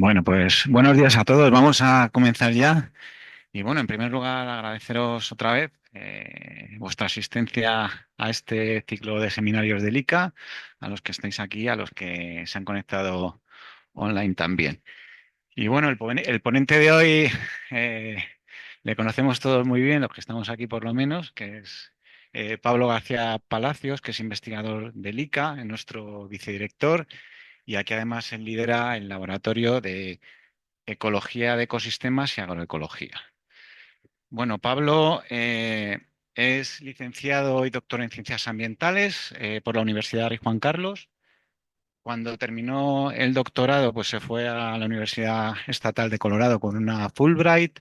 Bueno, pues buenos días a todos. Vamos a comenzar ya. Y bueno, en primer lugar, agradeceros otra vez vuestra asistencia a este ciclo de seminarios del ICA, a los que estáis aquí, a los que se han conectado online también. Y bueno, el ponente de hoy eh, le conocemos todos muy bien, los que estamos aquí por lo menos, que es Pablo García Palacios, que es investigador del ICA, nuestro vicedirector, y aquí además él lidera el laboratorio de Ecología de Ecosistemas y Agroecología. Bueno, Pablo es licenciado y doctor en Ciencias Ambientales por la Universidad Rey Juan Carlos. Cuando terminó el doctorado, pues se fue a la Universidad Estatal de Colorado con una Fulbright.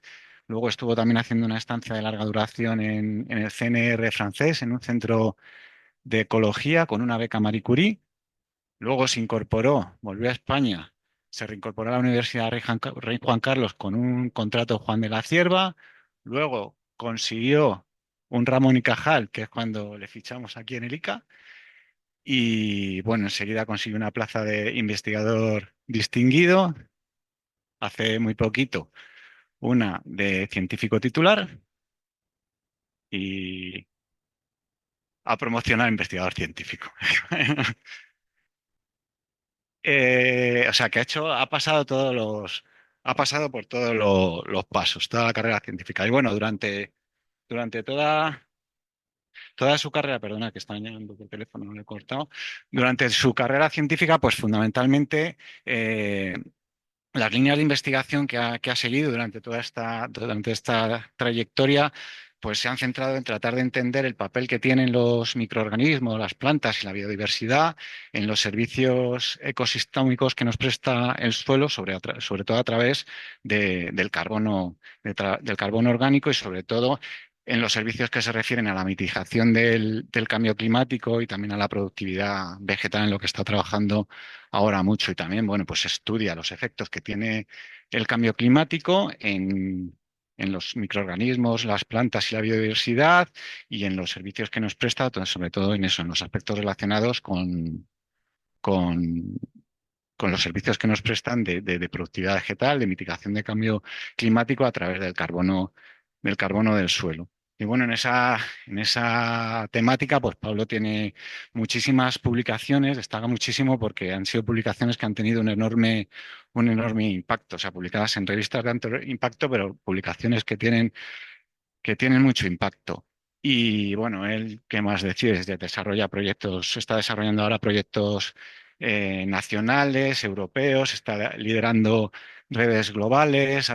Luego estuvo también haciendo una estancia de larga duración en el CNR francés, en un centro de ecología con una beca Marie Curie. Luego se incorporó, volvió a España, se reincorporó a la Universidad Rey Juan Carlos con un contrato Juan de la Cierva. Luego consiguió un Ramón y Cajal, que es cuando le fichamos aquí en el ICA. Y bueno, enseguida consiguió una plaza de investigador distinguido. Hace muy poquito, una de científico titular y a promocionar a investigador científico. O sea, que ha pasado por todos los pasos, toda la carrera científica. Y bueno, durante toda su carrera, perdona que estaba llamando por teléfono, no lo he cortado, durante su carrera científica, pues fundamentalmente eh, las líneas de investigación que ha seguido durante esta trayectoria, pues se han centrado en tratar de entender el papel que tienen los microorganismos, las plantas y la biodiversidad en los servicios ecosistémicos que nos presta el suelo, sobre todo a través del carbono, del carbono orgánico y sobre todo en los servicios que se refieren a la mitigación del cambio climático y también a la productividad vegetal en lo que está trabajando ahora mucho y también, bueno, pues estudia los efectos que tiene el cambio climático en los microorganismos, las plantas y la biodiversidad y en los servicios que nos presta, sobre todo en eso, en los aspectos relacionados con, con los servicios que nos prestan de productividad vegetal, de mitigación de cambio climático a través del carbono del suelo. Y bueno, en esa temática, pues Pablo tiene muchísimas publicaciones, destaca muchísimo porque han sido publicaciones que han tenido un enorme impacto, o sea, publicadas en revistas de alto impacto, pero publicaciones que tienen mucho impacto. Y bueno, él, ¿qué más decir? Está desarrollando ahora proyectos nacionales, europeos, está liderando redes globales,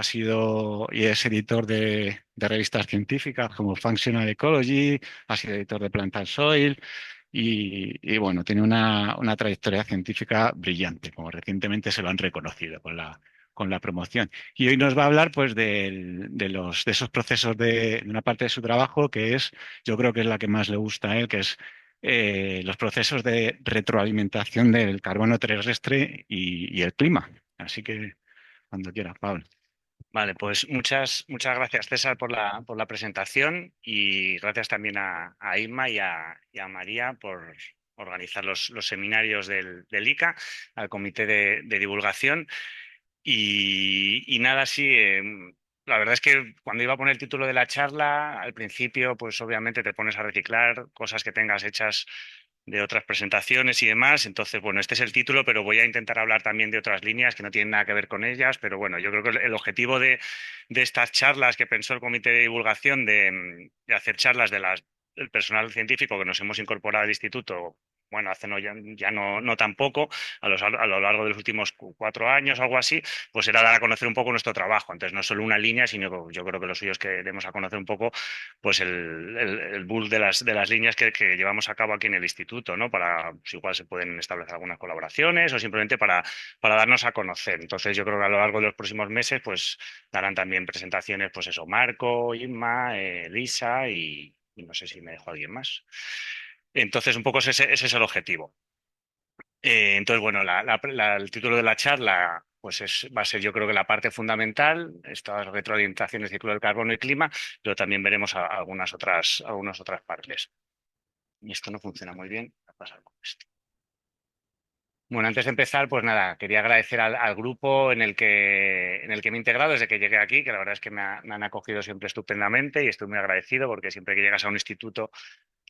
y es editor de revistas científicas como Functional Ecology, ha sido editor de Plant and Soil y bueno, tiene una trayectoria científica brillante, como recientemente se lo han reconocido con la promoción. Y hoy nos va a hablar pues de esos procesos de una parte de su trabajo que yo creo que es la que más le gusta a él, que es los procesos de retroalimentación del carbono terrestre y el clima. Así que cuando quiera, Pablo. Vale, pues muchas gracias, César, por la presentación y gracias también a Irma y a María por organizar los seminarios del ICA, al Comité de Divulgación. Y nada, sí, la verdad es que cuando iba a poner el título de la charla, al principio, pues obviamente te pones a reciclar cosas que tengas hechas de otras presentaciones y demás. Entonces, bueno, este es el título, pero voy a intentar hablar también de otras líneas que no tienen nada que ver con ellas. Pero bueno, yo creo que el objetivo de estas charlas que pensó el Comité de Divulgación de hacer charlas del personal científico que nos hemos incorporado al instituto. Bueno, hace no, ya no tampoco, a lo largo de los últimos 4 años, algo así, pues era dar a conocer un poco nuestro trabajo. Entonces, no solo una línea, sino que yo creo que lo suyo es que demos a conocer un poco pues el bull de las líneas que llevamos a cabo aquí en el instituto, ¿no? Para, pues igual se pueden establecer algunas colaboraciones o simplemente para darnos a conocer. Entonces, yo creo que a lo largo de los próximos meses, pues darán también presentaciones, pues eso, Marco, Inma, Lisa y no sé si me dejo alguien más. Entonces, un poco ese es el objetivo. Entonces, bueno, el título de la charla pues va a ser yo creo que la parte fundamental, estas retroalimentaciones de ciclo del carbono y clima, pero también veremos algunas otras partes. Y esto no funciona muy bien. Va a pasar con esto. Bueno, antes de empezar, pues nada, quería agradecer al grupo en el que me he integrado desde que llegué aquí, que la verdad es que me han acogido siempre estupendamente y estoy muy agradecido porque siempre que llegas a un instituto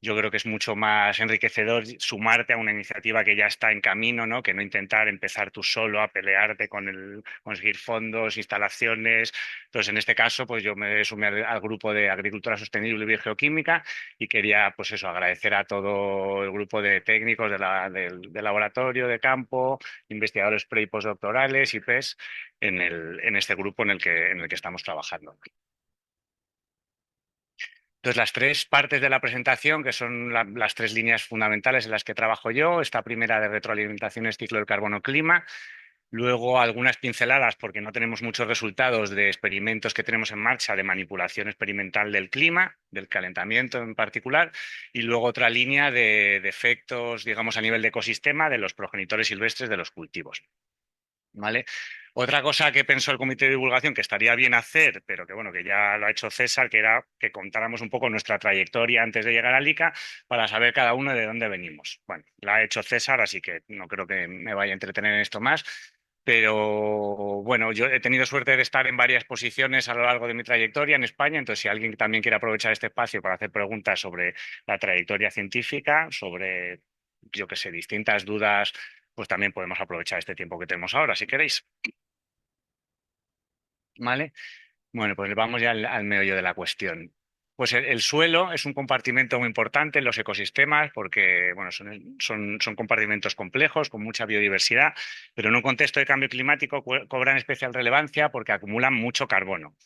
yo creo que es mucho más enriquecedor sumarte a una iniciativa que ya está en camino, ¿no? Que no intentar empezar tú solo a pelearte con conseguir fondos, instalaciones. Entonces, en este caso, pues yo me sumé al grupo de Agricultura Sostenible y Biogeoquímica y quería, pues eso, agradecer a todo el grupo de técnicos del laboratorio de campo, investigadores pre y postdoctorales y PES en este grupo en el que estamos trabajando. Entonces, las tres partes de la presentación, que son las tres líneas fundamentales en las que trabajo yo, esta primera de retroalimentación es ciclo del carbono-clima, luego algunas pinceladas, porque no tenemos muchos resultados de experimentos que tenemos en marcha de manipulación experimental del clima, del calentamiento en particular, y luego otra línea de efectos, digamos, a nivel de ecosistema de los progenitores silvestres de los cultivos. ¿Vale? Otra cosa que pensó el comité de divulgación que estaría bien hacer, pero que bueno, que ya lo ha hecho César, que era que contáramos un poco nuestra trayectoria antes de llegar a ICA para saber cada uno de dónde venimos. Bueno, la ha hecho César, así que no creo que me vaya a entretener en esto más. Pero bueno, yo he tenido suerte de estar en varias posiciones a lo largo de mi trayectoria en España, entonces si alguien también quiere aprovechar este espacio para hacer preguntas sobre la trayectoria científica, sobre, yo qué sé, distintas dudas, pues también podemos aprovechar este tiempo que tenemos ahora, si queréis. ¿Vale? Bueno, pues vamos ya al meollo de la cuestión. Pues el suelo es un compartimento muy importante en los ecosistemas porque bueno, son compartimentos complejos con mucha biodiversidad, pero en un contexto de cambio climático cobran especial relevancia porque acumulan mucho carbono.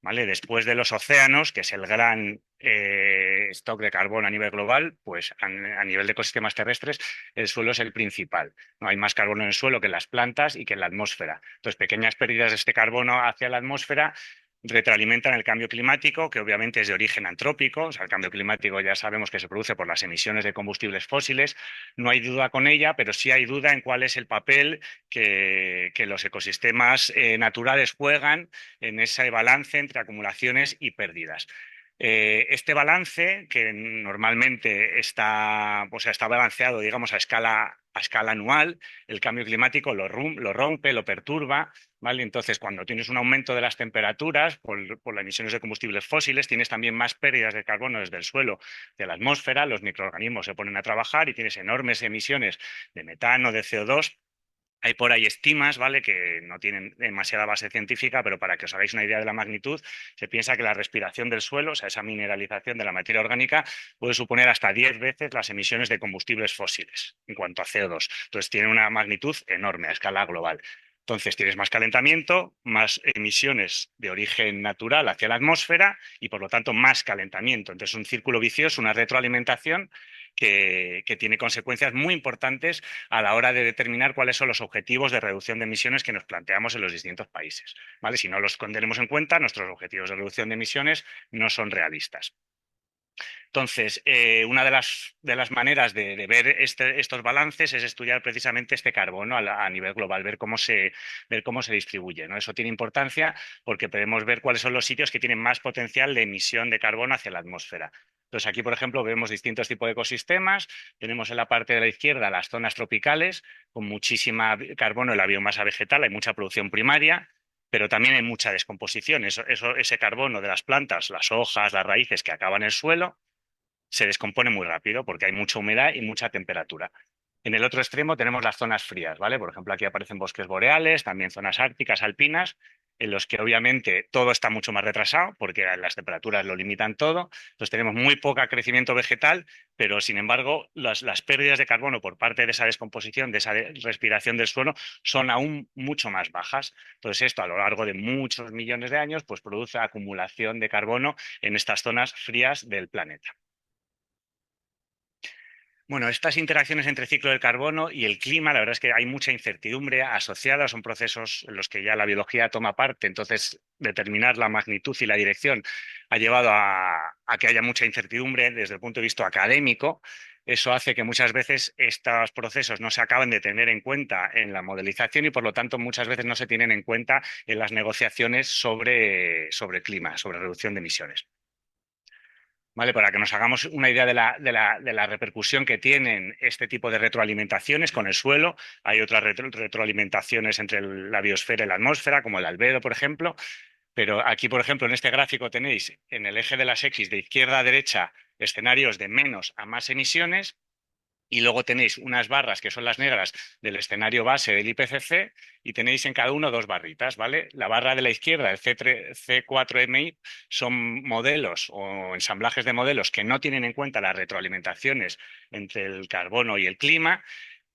¿Vale? Después de los océanos, que es el gran stock de carbono a nivel global, pues a nivel de ecosistemas terrestres, el suelo es el principal. No hay más carbono en el suelo que en las plantas y que en la atmósfera. Entonces, pequeñas pérdidas de este carbono hacia la atmósfera retroalimentan el cambio climático, que obviamente es de origen antrópico. O sea, el cambio climático ya sabemos que se produce por las emisiones de combustibles fósiles. No hay duda con ella, pero sí hay duda en cuál es el papel que los ecosistemas naturales juegan en ese balance entre acumulaciones y pérdidas. Este balance, que normalmente está, o sea, está balanceado, digamos, a escala anual, el cambio climático lo rompe, lo perturba, ¿vale? Entonces, cuando tienes un aumento de las temperaturas por las emisiones de combustibles fósiles, tienes también más pérdidas de carbono desde el suelo, de la atmósfera, los microorganismos se ponen a trabajar y tienes enormes emisiones de metano, de CO2. Hay por ahí estimas, ¿vale? Que no tienen demasiada base científica, pero para que os hagáis una idea de la magnitud, se piensa que la respiración del suelo, o sea, esa mineralización de la materia orgánica, puede suponer hasta 10 veces las emisiones de combustibles fósiles en cuanto a CO2. Entonces, tiene una magnitud enorme a escala global. Entonces, tienes más calentamiento, más emisiones de origen natural hacia la atmósfera y, por lo tanto, más calentamiento. Entonces, un círculo vicioso, una retroalimentación que tiene consecuencias muy importantes a la hora de determinar cuáles son los objetivos de reducción de emisiones que nos planteamos en los distintos países. ¿Vale? Si no los tenemos en cuenta, nuestros objetivos de reducción de emisiones no son realistas. Entonces, una de las maneras de ver estos balances es estudiar precisamente este carbono a nivel global, ver cómo se distribuye, ¿no? Eso tiene importancia porque podemos ver cuáles son los sitios que tienen más potencial de emisión de carbono hacia la atmósfera. Entonces, aquí, por ejemplo, vemos distintos tipos de ecosistemas. Tenemos en la parte de la izquierda las zonas tropicales, con muchísima carbono en la biomasa vegetal, hay mucha producción primaria, pero también hay mucha descomposición. Ese carbono de las plantas, las hojas, las raíces que acaban en el suelo, se descompone muy rápido porque hay mucha humedad y mucha temperatura. En el otro extremo tenemos las zonas frías, ¿vale? Por ejemplo, aquí aparecen bosques boreales, también zonas árticas, alpinas, en los que obviamente todo está mucho más retrasado porque las temperaturas lo limitan todo. Entonces tenemos muy poco crecimiento vegetal, pero sin embargo las pérdidas de carbono por parte de esa descomposición, de esa respiración del suelo, son aún mucho más bajas. Entonces esto a lo largo de muchos millones de años pues produce acumulación de carbono en estas zonas frías del planeta. Bueno, estas interacciones entre ciclo del carbono y el clima, la verdad es que hay mucha incertidumbre asociada, son procesos en los que ya la biología toma parte, entonces determinar la magnitud y la dirección ha llevado a que haya mucha incertidumbre desde el punto de vista académico. Eso hace que muchas veces estos procesos no se acaben de tener en cuenta en la modelización y por lo tanto muchas veces no se tienen en cuenta en las negociaciones sobre clima, sobre reducción de emisiones. ¿vale? Para que nos hagamos una idea de la repercusión que tienen este tipo de retroalimentaciones con el suelo. Hay otras retroalimentaciones entre la biosfera y la atmósfera, como el albedo, por ejemplo. Pero aquí, por ejemplo, en este gráfico tenéis en el eje de las X de izquierda a derecha escenarios de menos a más emisiones. Y luego tenéis unas barras que son las negras del escenario base del IPCC y tenéis en cada uno dos barritas, ¿vale? La barra de la izquierda, el C4MI, son modelos o ensamblajes de modelos que no tienen en cuenta las retroalimentaciones entre el carbono y el clima.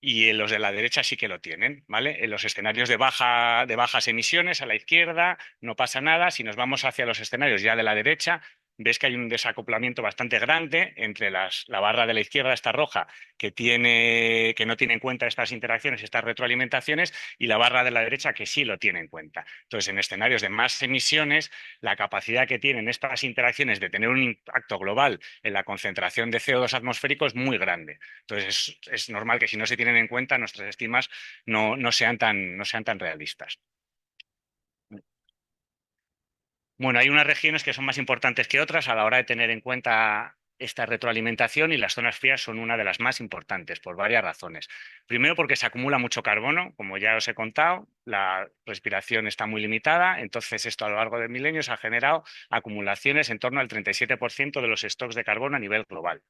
Y en los de la derecha sí que lo tienen, ¿vale? En los escenarios de bajas emisiones a la izquierda no pasa nada. Si nos vamos hacia los escenarios ya de la derecha, ves que hay un desacoplamiento bastante grande entre la barra de la izquierda, esta roja, que no tiene en cuenta estas interacciones, estas retroalimentaciones, y la barra de la derecha que sí lo tiene en cuenta. Entonces, en escenarios de más emisiones, la capacidad que tienen estas interacciones de tener un impacto global en la concentración de CO2 atmosférico es muy grande. Entonces, es normal que si no se tienen en cuenta, nuestras estimas no sean tan realistas. Bueno, hay unas regiones que son más importantes que otras a la hora de tener en cuenta esta retroalimentación y las zonas frías son una de las más importantes por varias razones. Primero porque se acumula mucho carbono, como ya os he contado, la respiración está muy limitada, entonces esto a lo largo de milenios ha generado acumulaciones en torno al 37% de los stocks de carbono a nivel global.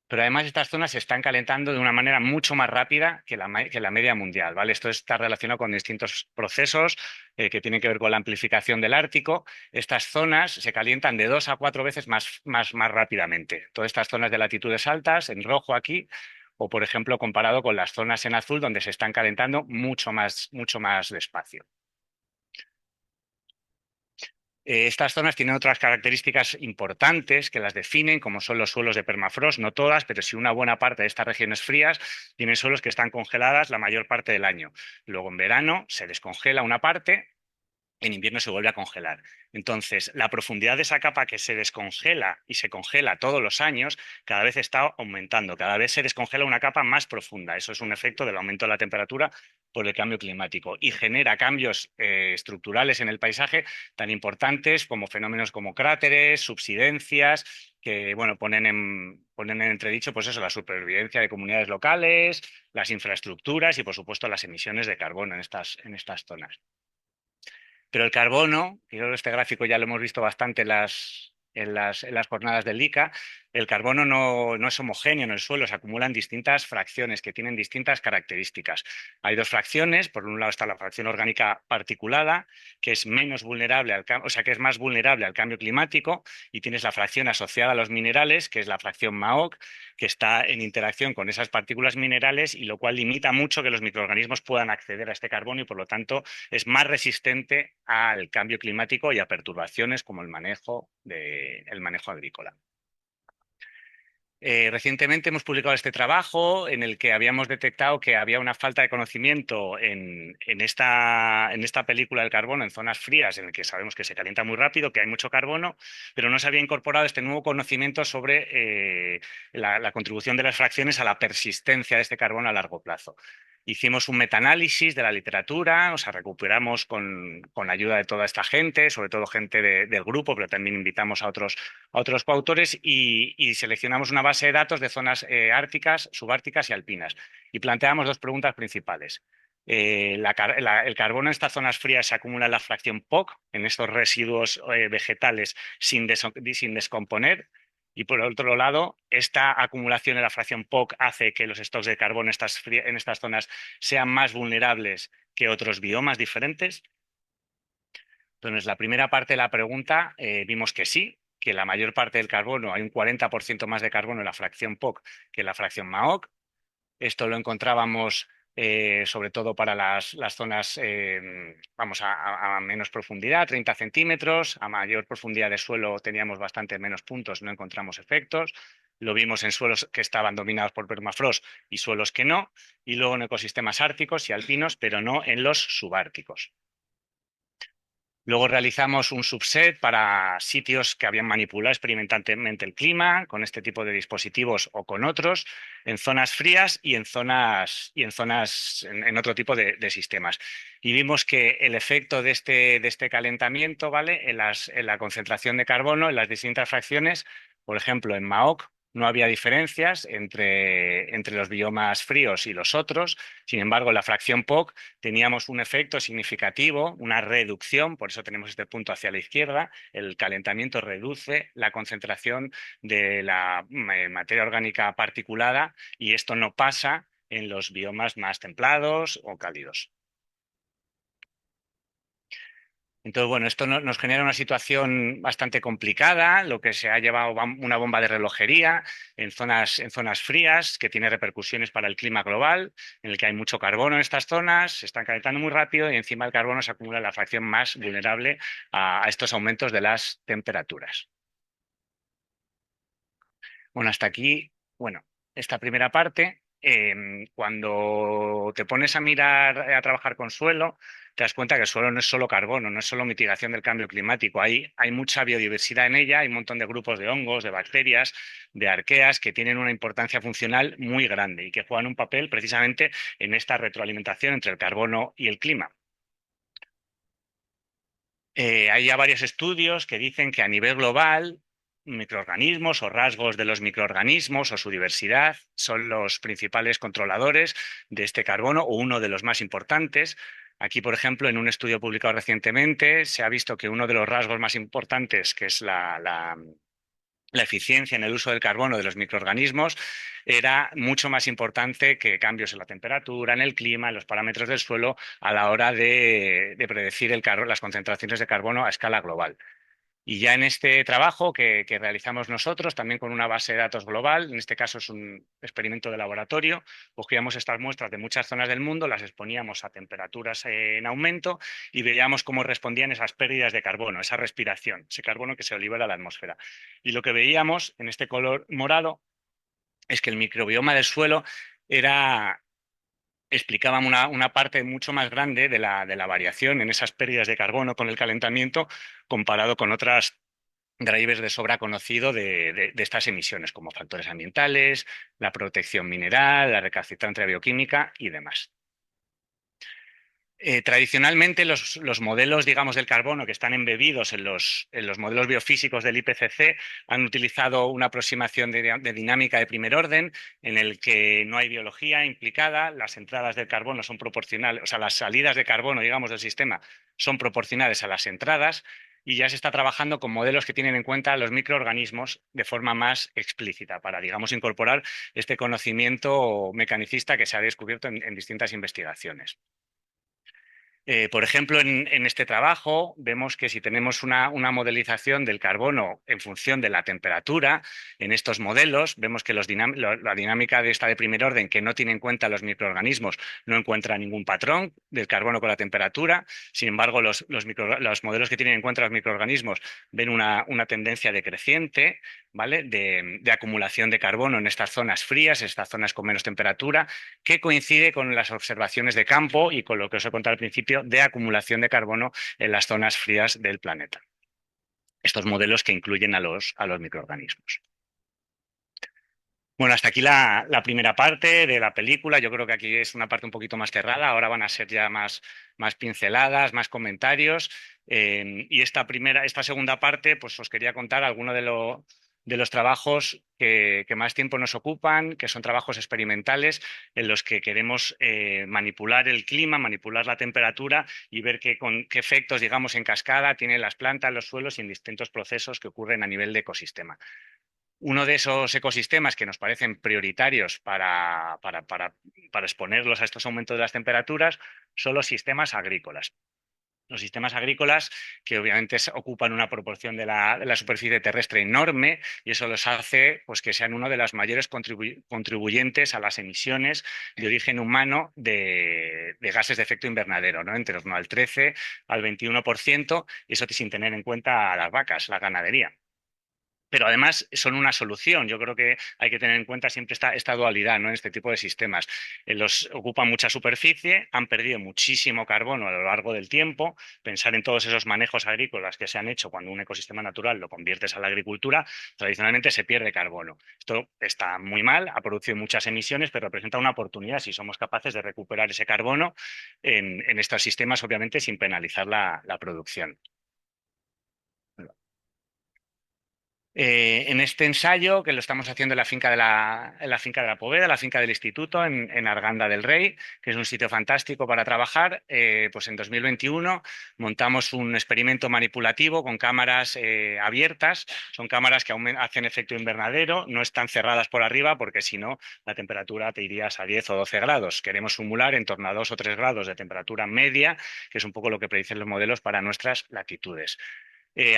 Pero además estas zonas se están calentando de una manera mucho más rápida que la media mundial, ¿vale? Esto está relacionado con distintos procesos que tienen que ver con la amplificación del Ártico. Estas zonas se calientan de 2 a 4 veces más rápidamente. Todas estas zonas de latitudes altas, en rojo aquí, o por ejemplo comparado con las zonas en azul donde se están calentando mucho más despacio. Estas zonas tienen otras características importantes que las definen, como son los suelos de permafrost, no todas, pero sí una buena parte de estas regiones frías tienen suelos que están congeladas la mayor parte del año. Luego en verano se descongela una parte, en invierno se vuelve a congelar. Entonces, la profundidad de esa capa que se descongela y se congela todos los años, cada vez está aumentando, cada vez se descongela una capa más profunda. Eso es un efecto del aumento de la temperatura por el cambio climático y genera cambios estructurales en el paisaje tan importantes como fenómenos como cráteres, subsidencias, que bueno, ponen en entredicho pues eso, la supervivencia de comunidades locales, las infraestructuras y por supuesto las emisiones de carbono en estas zonas. Pero el carbono, y creo que este gráfico ya lo hemos visto bastante en las jornadas del ICA, el carbono no es homogéneo en el suelo, se acumulan distintas fracciones que tienen distintas características. Hay dos fracciones, por un lado está la fracción orgánica particulada, que es menos vulnerable o sea, que es más vulnerable al cambio climático, y tienes la fracción asociada a los minerales, que es la fracción MAOC, que está en interacción con esas partículas minerales y lo cual limita mucho que los microorganismos puedan acceder a este carbono y por lo tanto es más resistente al cambio climático y a perturbaciones como el manejo agrícola. Recientemente hemos publicado este trabajo en el que habíamos detectado que había una falta de conocimiento en esta película del carbono en zonas frías, en el que sabemos que se calienta muy rápido, que hay mucho carbono, pero no se había incorporado este nuevo conocimiento sobre la contribución de las fracciones a la persistencia de este carbono a largo plazo. Hicimos un metaanálisis de la literatura, o sea, recuperamos con la ayuda de toda esta gente, sobre todo gente del grupo, pero también invitamos a otros coautores y seleccionamos una base de datos de zonas árticas, subárticas y alpinas. Y planteamos dos preguntas principales. El carbono en estas zonas frías se acumula en la fracción POC, en estos residuos vegetales sin descomponer. Y por otro lado, esta acumulación en la fracción POC hace que los stocks de carbono en estas zonas sean más vulnerables que otros biomas diferentes. Entonces, la primera parte de la pregunta vimos que sí, que la mayor parte del carbono, hay un 40% más de carbono en la fracción POC que en la fracción MAOC. Esto lo encontrábamos sobre todo para las zonas, vamos, a menos profundidad, 30 centímetros, a mayor profundidad de suelo teníamos bastante menos puntos, no encontramos efectos. Lo vimos en suelos que estaban dominados por permafrost y suelos que no, y luego en ecosistemas árticos y alpinos, pero no en los subárticos. Luego realizamos un subset para sitios que habían manipulado experimentalmente el clima con este tipo de dispositivos o con otros, en zonas frías y en otro tipo de sistemas. Y vimos que el efecto de este calentamiento, ¿vale? En la concentración de carbono en las distintas fracciones, por ejemplo, en Maoc no había diferencias entre los biomas fríos y los otros. Sin embargo, en la fracción POC teníamos un efecto significativo, una reducción, por eso tenemos este punto hacia la izquierda. El calentamiento reduce la concentración de la materia orgánica particulada y esto no pasa en los biomas más templados o cálidos. Entonces, bueno, esto nos genera una situación bastante complicada, lo que se ha llevado una bomba de relojería en zonas frías, que tiene repercusiones para el clima global, en el que hay mucho carbono en estas zonas, se están calentando muy rápido y encima el carbono se acumula en la fracción más vulnerable a estos aumentos de las temperaturas. Bueno, hasta aquí, bueno, esta primera parte. Cuando te pones a mirar, a trabajar con suelo, te das cuenta que el suelo no es solo carbono, no es solo mitigación del cambio climático. Hay mucha biodiversidad en ella, hay un montón de grupos de hongos, de bacterias, de arqueas que tienen una importancia funcional muy grande y que juegan un papel precisamente en esta retroalimentación entre el carbono y el clima. Hay ya varios estudios que dicen que a nivel global, microorganismos o rasgos de los microorganismos o su diversidad son los principales controladores de este carbono o uno de los más importantes. Aquí, por ejemplo, en un estudio publicado recientemente, se ha visto que uno de los rasgos más importantes, que es la eficiencia en el uso del carbono de los microorganismos, era mucho más importante que cambios en la temperatura, en el clima, en los parámetros del suelo a la hora de predecir las concentraciones de carbono a escala global. Y ya en este trabajo que realizamos nosotros, también con una base de datos global, en este caso es un experimento de laboratorio, cogíamos estas muestras de muchas zonas del mundo, las exponíamos a temperaturas en aumento y veíamos cómo respondían esas pérdidas de carbono, esa respiración, ese carbono que se libera a la atmósfera. Y lo que veíamos en este color morado es que el microbioma del suelo era explicaban una parte mucho más grande de la variación en esas pérdidas de carbono con el calentamiento comparado con otras drivers de sobra conocido de estas emisiones, como factores ambientales, la protección mineral, la recalcitrante bioquímica y demás. Tradicionalmente, los modelos, digamos, del carbono que están embebidos en los modelos biofísicos del IPCC han utilizado una aproximación de dinámica de primer orden en el que no hay biología implicada, las entradas del carbono son proporcionales, o sea, las salidas de carbono, digamos, del sistema son proporcionales a las entradas y ya se está trabajando con modelos que tienen en cuenta los microorganismos de forma más explícita para, digamos, incorporar este conocimiento mecanicista que se ha descubierto en distintas investigaciones. Por ejemplo, en este trabajo vemos que si tenemos una modelización del carbono en función de la temperatura, en estos modelos vemos que la dinámica de esta de primer orden, que no tiene en cuenta los microorganismos, no encuentra ningún patrón del carbono con la temperatura. Sin embargo, los modelos que tienen en cuenta los microorganismos ven una tendencia decreciente, ¿vale? De acumulación de carbono en estas zonas frías, en estas zonas con menos temperatura, que coincide con las observaciones de campo y con lo que os he contado al principio de acumulación de carbono en las zonas frías del planeta. Estos modelos que incluyen a los microorganismos. Bueno, hasta aquí la primera parte de la película. Yo creo que aquí es una parte un poquito más cerrada. Ahora van a ser ya más pinceladas, más comentarios. Y esta segunda parte, pues os quería contar algunos de los trabajos que más tiempo nos ocupan, que son trabajos experimentales en los que queremos manipular el clima, manipular la temperatura y ver qué efectos, digamos, en cascada tienen las plantas, los suelos y en distintos procesos que ocurren a nivel de ecosistema. Uno de esos ecosistemas que nos parecen prioritarios para exponerlos a estos aumentos de las temperaturas son los sistemas agrícolas. Los sistemas agrícolas que obviamente ocupan una proporción de la superficie terrestre enorme y eso los hace pues, que sean uno de los mayores contribuyentes a las emisiones de origen humano de gases de efecto invernadero, ¿no? En torno al 13 al 21%, y eso sin tener en cuenta a las vacas, la ganadería. pero además son una solución. Yo creo que hay que tener en cuenta siempre esta dualidad, ¿no? En este tipo de sistemas. Los ocupan mucha superficie, han perdido muchísimo carbono a lo largo del tiempo. Pensar en todos esos manejos agrícolas que se han hecho cuando un ecosistema natural lo conviertes a la agricultura, tradicionalmente se pierde carbono. Esto está muy mal, ha producido muchas emisiones, pero representa una oportunidad si somos capaces de recuperar ese carbono en estos sistemas, obviamente sin penalizar la producción. En este ensayo, que lo estamos haciendo en la finca de la Poveda, la finca del Instituto, en Arganda del Rey, que es un sitio fantástico para trabajar, pues en 2021 montamos un experimento manipulativo con cámaras abiertas. Son cámaras que hacen efecto invernadero, no están cerradas por arriba porque si no la temperatura te irías a 10 o 12 grados. Queremos simular en torno a 2 o 3 grados de temperatura media, que es un poco lo que predicen los modelos para nuestras latitudes.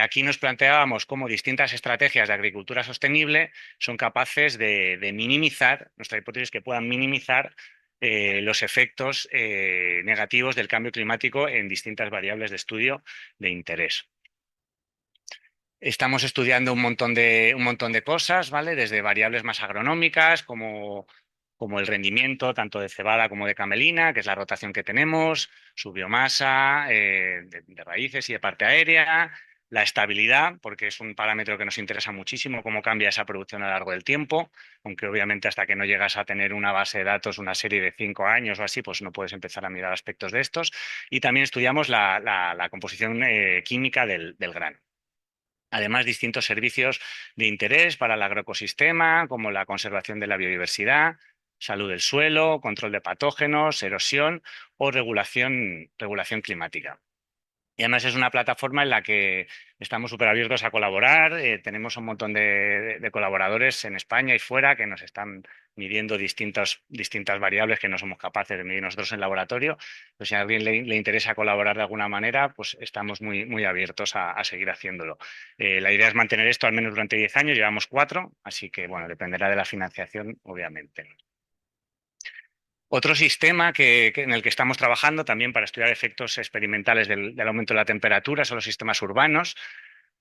Aquí nos planteábamos cómo distintas estrategias de agricultura sostenible son capaces de minimizar, nuestra hipótesis es que puedan minimizar los efectos negativos del cambio climático en distintas variables de estudio de interés. Estamos estudiando un montón de cosas, ¿vale? Desde variables más agronómicas, como el rendimiento tanto de cebada como de camelina, que es la rotación que tenemos, su biomasa de raíces y de parte aérea, la estabilidad, porque es un parámetro que nos interesa muchísimo, cómo cambia esa producción a lo largo del tiempo, aunque obviamente hasta que no llegas a tener una base de datos, una serie de 5 años o así, pues no puedes empezar a mirar aspectos de estos. Y también estudiamos la composición química del grano. Además, distintos servicios de interés para el agroecosistema, como la conservación de la biodiversidad, salud del suelo, control de patógenos, erosión o regulación climática. Y además es una plataforma en la que estamos súper abiertos a colaborar. Tenemos un montón de colaboradores en España y fuera que nos están midiendo distintas variables que no somos capaces de medir nosotros en laboratorio. Pues si a alguien le interesa colaborar de alguna manera, pues estamos muy abiertos a seguir haciéndolo. La idea es mantener esto al menos durante 10 años, llevamos 4, así que bueno, dependerá de la financiación, obviamente. Otro sistema en el que estamos trabajando también para estudiar efectos experimentales del aumento de la temperatura son los sistemas urbanos,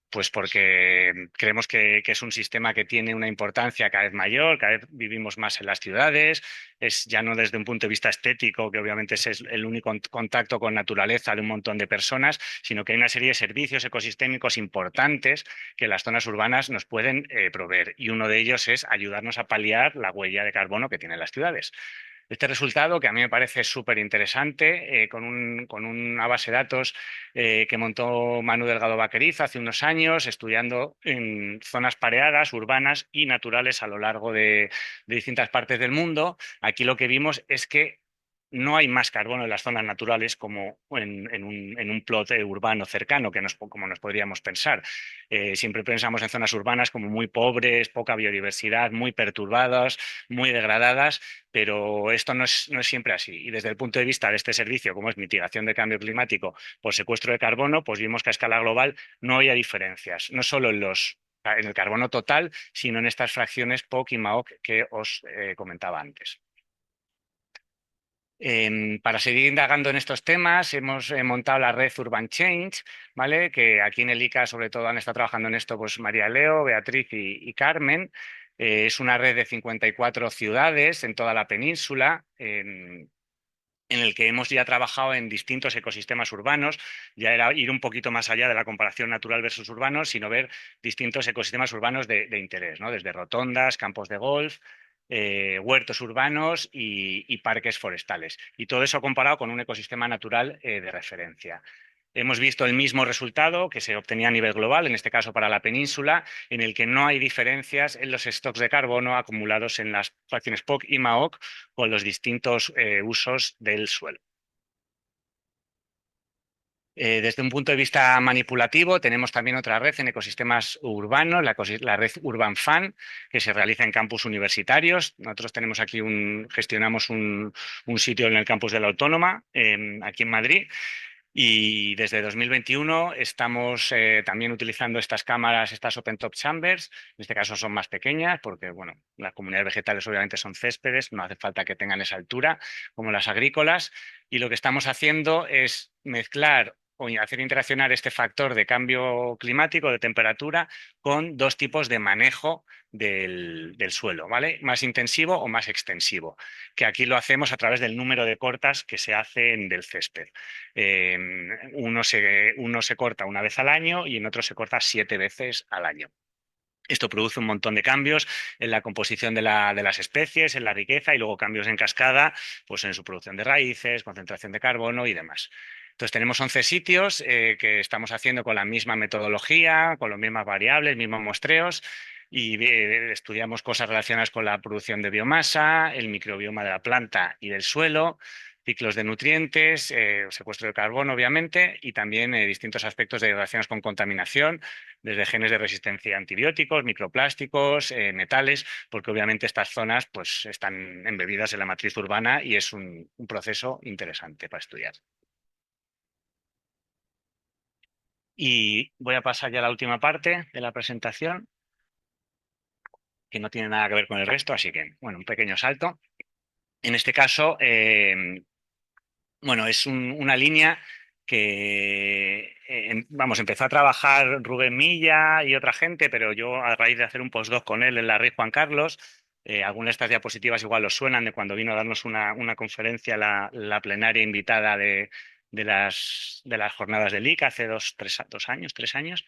pues porque creemos que es un sistema que tiene una importancia cada vez mayor, cada vez vivimos más en las ciudades, es ya no desde un punto de vista estético, que obviamente ese es el único contacto con naturaleza de un montón de personas, sino que hay una serie de servicios ecosistémicos importantes que las zonas urbanas nos pueden proveer. Y uno de ellos es ayudarnos a paliar la huella de carbono que tienen las ciudades. Este resultado, que a mí me parece súper interesante, con una base de datos que montó Manu Delgado Vaquerizo hace unos años, estudiando en zonas pareadas, urbanas y naturales a lo largo de distintas partes del mundo. Aquí lo que vimos es que no hay más carbono en las zonas naturales como en un plot urbano cercano, como nos podríamos pensar. Siempre pensamos en zonas urbanas como muy pobres, poca biodiversidad, muy perturbadas, muy degradadas, pero esto no es siempre así. Y desde el punto de vista de este servicio, como es mitigación de cambio climático por secuestro de carbono, pues vimos que a escala global no había diferencias, no solo en el carbono total, sino en estas fracciones POC y MAOC que os comentaba antes. Para seguir indagando en estos temas, hemos montado la red Urban Change, ¿vale? Que aquí en el ICA sobre todo han estado trabajando en esto pues María Leo, Beatriz y Carmen. Es una red de 54 ciudades en toda la península. En el que hemos ya trabajado en distintos ecosistemas urbanos, ya era ir un poquito más allá de la comparación natural versus urbanos, sino ver distintos ecosistemas urbanos de interés, ¿no? Desde rotondas, campos de golf, huertos urbanos y parques forestales. Y todo eso comparado con un ecosistema natural de referencia. Hemos visto el mismo resultado que se obtenía a nivel global, en este caso para la península, en el que no hay diferencias en los stocks de carbono acumulados en las fracciones POC y MAOC con los distintos usos del suelo. Desde un punto de vista manipulativo, tenemos también otra red en ecosistemas urbanos, la red Urban Fan, que se realiza en campus universitarios. Nosotros tenemos aquí gestionamos un sitio en el campus de la Autónoma, aquí en Madrid. Y desde 2021 estamos también utilizando estas cámaras, estas Open Top Chambers. En este caso son más pequeñas porque, bueno, las comunidades vegetales obviamente son céspedes, no hace falta que tengan esa altura como las agrícolas. Y lo que estamos haciendo es mezclar o hacer interaccionar este factor de cambio climático, de temperatura, con dos tipos de manejo del suelo, ¿vale? Más intensivo o más extensivo, que aquí lo hacemos a través del número de cortas que se hacen del césped. Eh, uno se corta una vez al año y en otro se corta 7 veces al año. Esto produce un montón de cambios en la composición de las especies, en la riqueza y luego cambios en cascada, pues en su producción de raíces, concentración de carbono y demás. Entonces tenemos 11 sitios que estamos haciendo con la misma metodología, con las mismas variables, mismos muestreos y estudiamos cosas relacionadas con la producción de biomasa, el microbioma de la planta y del suelo, ciclos de nutrientes, secuestro de carbono, obviamente, y también distintos aspectos relacionados con contaminación, desde genes de resistencia a antibióticos, microplásticos, metales, porque obviamente estas zonas pues, están embebidas en la matriz urbana y es un proceso interesante para estudiar. Y voy a pasar ya a la última parte de la presentación, que no tiene nada que ver con el resto, así que, bueno, un pequeño salto. En este caso, bueno, es una línea que, vamos, empezó a trabajar Rubén Milla y otra gente, pero yo a raíz de hacer un postdoc con él en la Rey Juan Carlos, algunas de estas diapositivas igual os suenan de cuando vino a darnos una conferencia la plenaria invitada de las jornadas del IC hace 2 años, 3 años.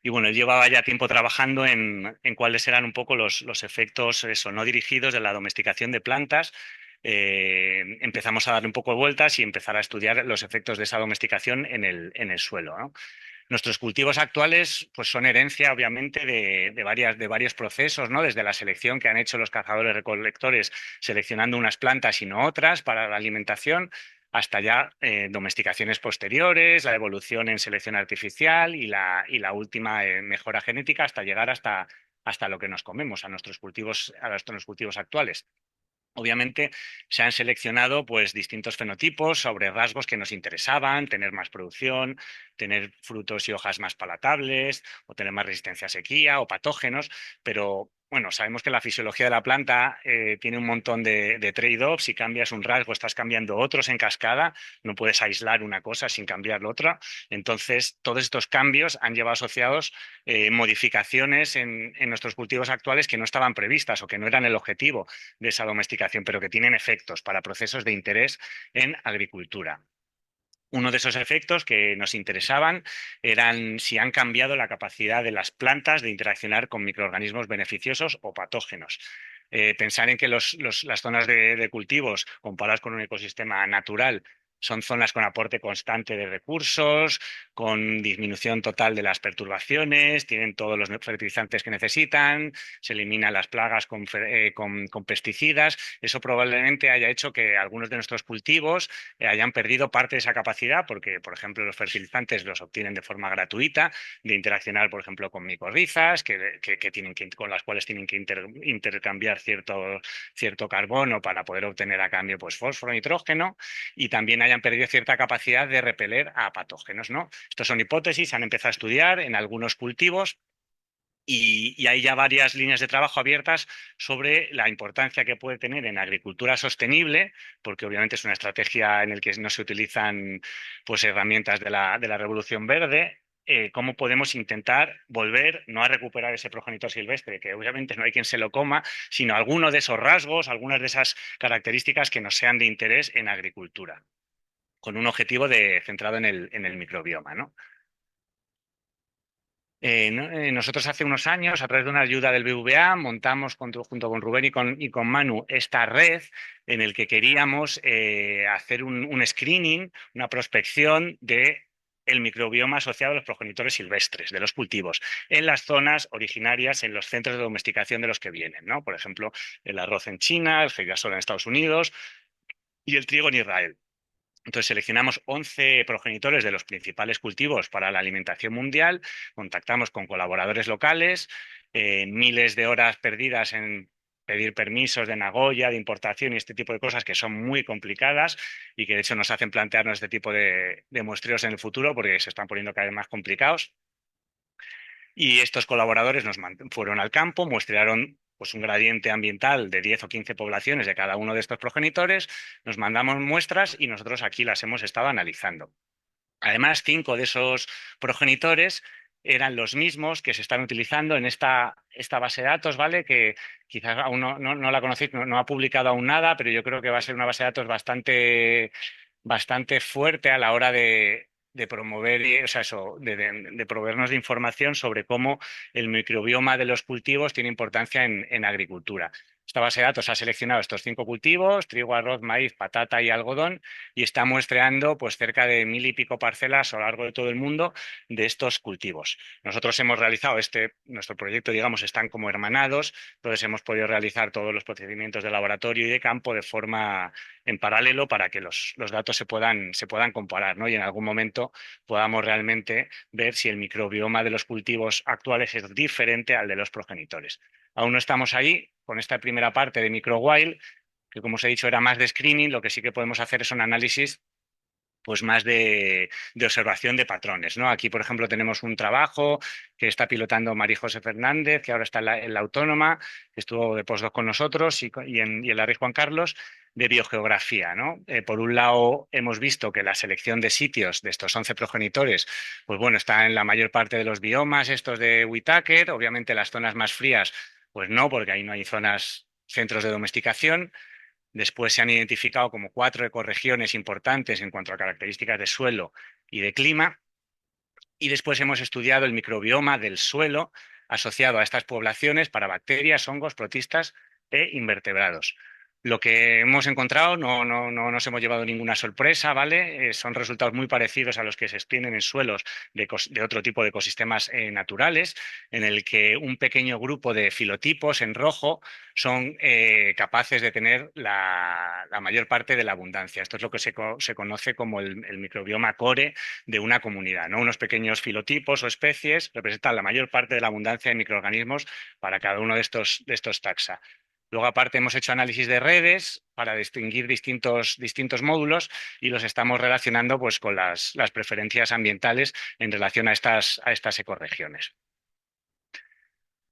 Y bueno, él llevaba ya tiempo trabajando en cuáles eran un poco los efectos eso, no dirigidos de la domesticación de plantas. Empezamos a darle un poco de vueltas y empezar a estudiar los efectos de esa domesticación en el suelo, ¿no? Nuestros cultivos actuales pues, son herencia, obviamente, de varios procesos, ¿no? Desde la selección que han hecho los cazadores-recolectores, seleccionando unas plantas y no otras para la alimentación, hasta ya domesticaciones posteriores, la evolución en selección artificial y la última mejora genética hasta llegar hasta lo que nos comemos, a nuestros cultivos actuales. Obviamente se han seleccionado pues, distintos fenotipos sobre rasgos que nos interesaban, tener más producción, tener frutos y hojas más palatables, o tener más resistencia a sequía o patógenos, pero bueno, sabemos que la fisiología de la planta tiene un montón de trade-offs. Si cambias un rasgo, estás cambiando otros en cascada, no puedes aislar una cosa sin cambiar la otra. Entonces, todos estos cambios han llevado asociados modificaciones en nuestros cultivos actuales que no estaban previstas o que no eran el objetivo de esa domesticación, pero que tienen efectos para procesos de interés en agricultura. Uno de esos efectos que nos interesaban eran si han cambiado la capacidad de las plantas de interaccionar con microorganismos beneficiosos o patógenos. Pensar en que las zonas de cultivos, comparadas con un ecosistema natural, son zonas con aporte constante de recursos, con disminución total de las perturbaciones, tienen todos los fertilizantes que necesitan, se eliminan las plagas con pesticidas. Eso probablemente haya hecho que algunos de nuestros cultivos hayan perdido parte de esa capacidad porque, por ejemplo, los fertilizantes los obtienen de forma gratuita, de interaccionar, por ejemplo, con micorrizas, con las cuales tienen que intercambiar cierto carbono para poder obtener a cambio pues, fósforo, nitrógeno, y también hayan perdido cierta capacidad de repeler a patógenos, ¿no? Estas son hipótesis, se han empezado a estudiar en algunos cultivos. Y hay ya varias líneas de trabajo abiertas sobre la importancia que puede tener en agricultura sostenible, porque obviamente es una estrategia en la que no se utilizan pues, herramientas de la revolución verde. Cómo podemos intentar volver, no a recuperar ese progenitor silvestre, que obviamente no hay quien se lo coma, sino alguno de esos rasgos, algunas de esas características que nos sean de interés en agricultura, con un objetivo centrado en el microbioma, ¿no? Nosotros hace unos años, a través de una ayuda del BBVA, montamos junto con Rubén y con Manu esta red en el que queríamos hacer un screening, una prospección de el microbioma asociado a los progenitores silvestres de los cultivos en las zonas originarias, en los centros de domesticación de los que vienen, ¿no? Por ejemplo, el arroz en China, el girasol en Estados Unidos y el trigo en Israel. Entonces seleccionamos 11 progenitores de los principales cultivos para la alimentación mundial, contactamos con colaboradores locales, miles de horas perdidas en pedir permisos de Nagoya, de importación y este tipo de cosas que son muy complicadas y que de hecho nos hacen plantearnos este tipo de muestreos en el futuro porque se están poniendo cada vez más complicados. Y estos colaboradores fueron al campo, muestrearon pues, un gradiente ambiental de 10 o 15 poblaciones de cada uno de estos progenitores, nos mandamos muestras y nosotros aquí las hemos estado analizando. Además, 5 de esos progenitores eran los mismos que se están utilizando en esta base de datos, ¿vale? Que quizás aún no la conocéis, no ha publicado aún nada, pero yo creo que va a ser una base de datos bastante fuerte a la hora de promover, o sea, eso, de proveernos de información sobre cómo el microbioma de los cultivos tiene importancia en agricultura. Esta base de datos ha seleccionado estos 5 cultivos: trigo, arroz, maíz, patata y algodón, y está muestreando pues cerca de 1000 y pico parcelas a lo largo de todo el mundo de estos cultivos. Nosotros hemos realizado nuestro proyecto, digamos, están como hermanados, entonces hemos podido realizar todos los procedimientos de laboratorio y de campo de forma en paralelo para que los datos se puedan comparar, ¿no? Y en algún momento podamos realmente ver si el microbioma de los cultivos actuales es diferente al de los progenitores. Aún no estamos ahí con esta primera parte de MicroWild, que como os he dicho era más de screening. Lo que sí que podemos hacer es un análisis pues más de observación de patrones, ¿no? Aquí, por ejemplo, tenemos un trabajo que está pilotando María José Fernández, que ahora está en la Autónoma, que estuvo de postdoc con nosotros, y en la Rey Juan Carlos, de biogeografía, ¿no? Por un lado, hemos visto que la selección de sitios de estos 11 progenitores, pues bueno, está en la mayor parte de los biomas estos de Whitaker. Obviamente las zonas más frías, pues no, porque ahí no hay zonas, centros de domesticación. Después se han identificado como 4 ecorregiones importantes en cuanto a características de suelo y de clima. Y después hemos estudiado el microbioma del suelo asociado a estas poblaciones para bacterias, hongos, protistas e invertebrados. Lo que hemos encontrado, no nos hemos llevado ninguna sorpresa, ¿vale? Son resultados muy parecidos a los que se obtienen en suelos de otro tipo de ecosistemas naturales, en el que un pequeño grupo de filotipos en rojo son capaces de tener la mayor parte de la abundancia. Esto es lo que se conoce como el microbioma core de una comunidad, ¿no? Unos pequeños filotipos o especies representan la mayor parte de la abundancia de microorganismos para cada uno de estos taxa. Luego, aparte, hemos hecho análisis de redes para distinguir distintos módulos, y los estamos relacionando pues, con las preferencias ambientales en relación a estas ecorregiones.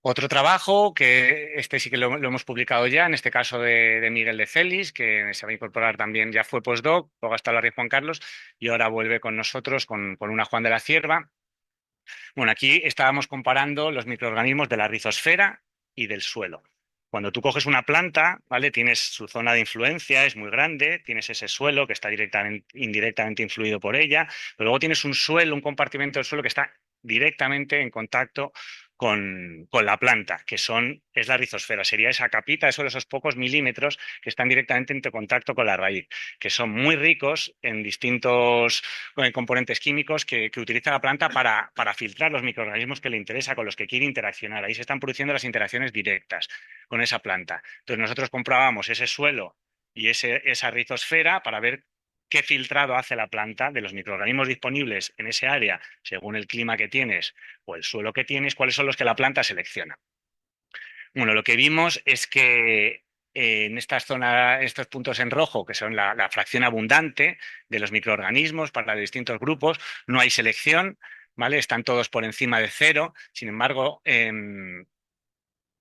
Otro trabajo, que este sí que lo hemos publicado ya, en este caso de Miguel de Celis, que se va a incorporar también, ya fue postdoc, luego hasta la Rey Juan Carlos, y ahora vuelve con nosotros con una Juan de la Cierva. Bueno, aquí estábamos comparando los microorganismos de la rizosfera y del suelo. Cuando tú coges una planta, ¿vale? Tienes su zona de influencia, es muy grande, tienes ese suelo que está indirectamente influido por ella, pero luego tienes un suelo, un compartimento del suelo que está directamente en contacto con la planta, es la rizosfera. Sería esa capita, esos pocos milímetros que están directamente en contacto con la raíz, que son muy ricos en distintos componentes químicos que utiliza la planta para filtrar los microorganismos que le interesa, con los que quiere interaccionar. Ahí se están produciendo las interacciones directas con esa planta. Entonces nosotros comprábamos ese suelo y esa rizosfera para ver qué filtrado hace la planta de los microorganismos disponibles en ese área, según el clima que tienes o el suelo que tienes, cuáles son los que la planta selecciona. Bueno, lo que vimos es que en estas zonas, estos puntos en rojo, que son la fracción abundante de los microorganismos para los distintos grupos, no hay selección, ¿vale? Están todos por encima de cero. Sin embargo,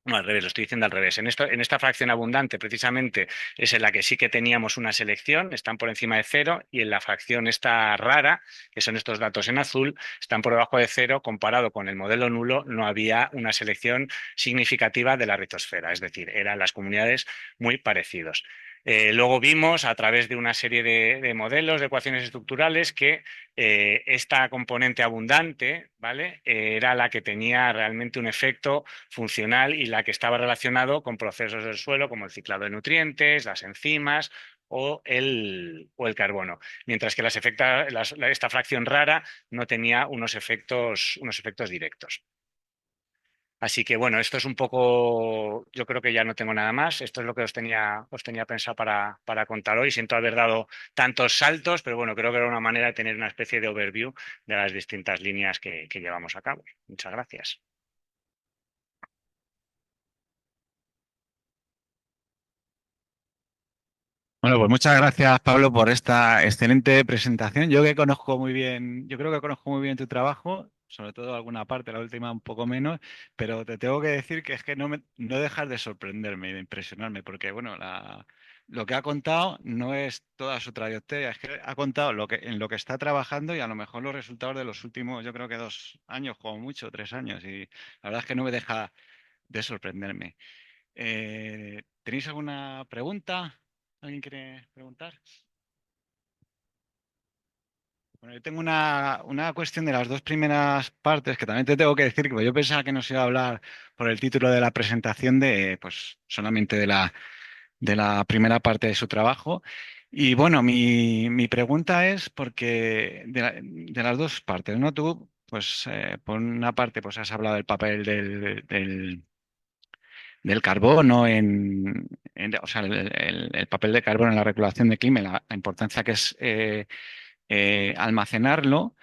no, al revés, lo estoy diciendo al revés. En esta fracción abundante, precisamente, es en la que sí que teníamos una selección, están por encima de cero, y en la fracción esta rara, que son estos datos en azul, están por debajo de cero. Comparado con el modelo nulo, no había una selección significativa de la ritosfera, es decir, eran las comunidades muy parecidos. Luego vimos, a través de una serie de modelos de ecuaciones estructurales, que esta componente abundante, ¿vale? Era la que tenía realmente un efecto funcional y la que estaba relacionado con procesos del suelo como el ciclado de nutrientes, las enzimas o el carbono, mientras que esta fracción rara no tenía unos efectos directos. Así que bueno, esto es un poco, yo creo que ya no tengo nada más. Esto es lo que os tenía pensado para contar hoy. Siento haber dado tantos saltos, pero bueno, creo que era una manera de tener una especie de overview de las distintas líneas que llevamos a cabo. Muchas gracias. Bueno, pues muchas gracias, Pablo, por esta excelente presentación. Yo creo que conozco muy bien tu trabajo, sobre todo alguna parte, la última un poco menos, pero te tengo que decir que es que no dejas de sorprenderme y de impresionarme, porque bueno, lo que ha contado no es toda su trayectoria, es que ha contado en lo que está trabajando y a lo mejor los resultados de los últimos, yo creo que 2 años, como mucho, 3 años. Y la verdad es que no me deja de sorprenderme. ¿Tenéis alguna pregunta? ¿Alguien quiere preguntar? Bueno, yo tengo una cuestión de las dos primeras partes que también te tengo que decir que yo pensaba que nos iba a hablar por el título de la presentación de, pues, solamente de la primera parte de su trabajo. Y bueno, mi pregunta es porque de las dos partes, ¿no? Tú, pues, por una parte, pues has hablado del papel del carbono o sea, el papel del carbono en la regulación del clima, y la importancia que es almacenarlo.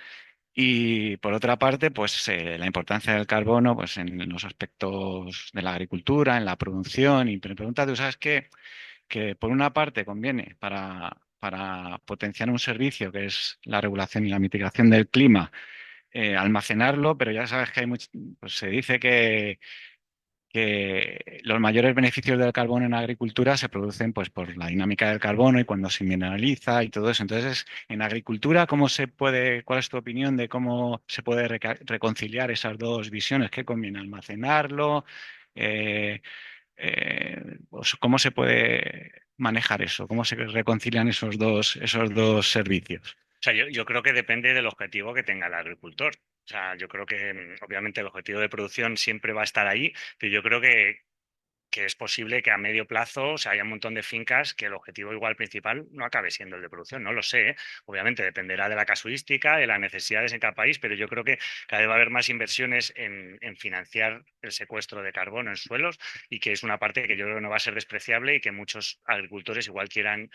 Y por otra parte, pues la importancia del carbono, pues en los aspectos de la agricultura, en la producción. Y me pregunta, tú sabes que por una parte conviene para potenciar un servicio que es la regulación y la mitigación del clima, almacenarlo, pero ya sabes que pues se dice que los mayores beneficios del carbono en la agricultura se producen pues por la dinámica del carbono y cuando se mineraliza y todo eso. Entonces, en agricultura, cuál es tu opinión de cómo se puede reconciliar esas dos visiones? ¿Qué conviene almacenarlo? Eh, pues, ¿cómo se puede manejar eso? ¿Cómo se reconcilian esos dos servicios? O sea, yo creo que depende del objetivo que tenga el agricultor. O sea, yo creo que obviamente el objetivo de producción siempre va a estar ahí, pero yo creo que es posible que a medio plazo, o sea, haya un montón de fincas que el objetivo igual principal no acabe siendo el de producción. No lo sé, ¿eh? Obviamente dependerá de la casuística, de las necesidades en cada país, pero yo creo que cada vez va a haber más inversiones en financiar el secuestro de carbono en suelos y que es una parte que yo creo que no va a ser despreciable y que muchos agricultores igual quieran,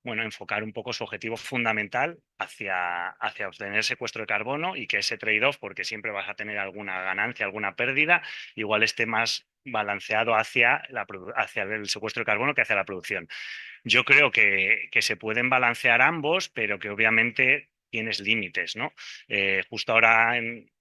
bueno, enfocar un poco su objetivo fundamental hacia obtener secuestro de carbono y que ese trade-off, porque siempre vas a tener alguna ganancia, alguna pérdida, igual esté más balanceado hacia el secuestro de carbono que hacia la producción. Yo creo que se pueden balancear ambos, pero que obviamente tienes límites, ¿no? Justo ahora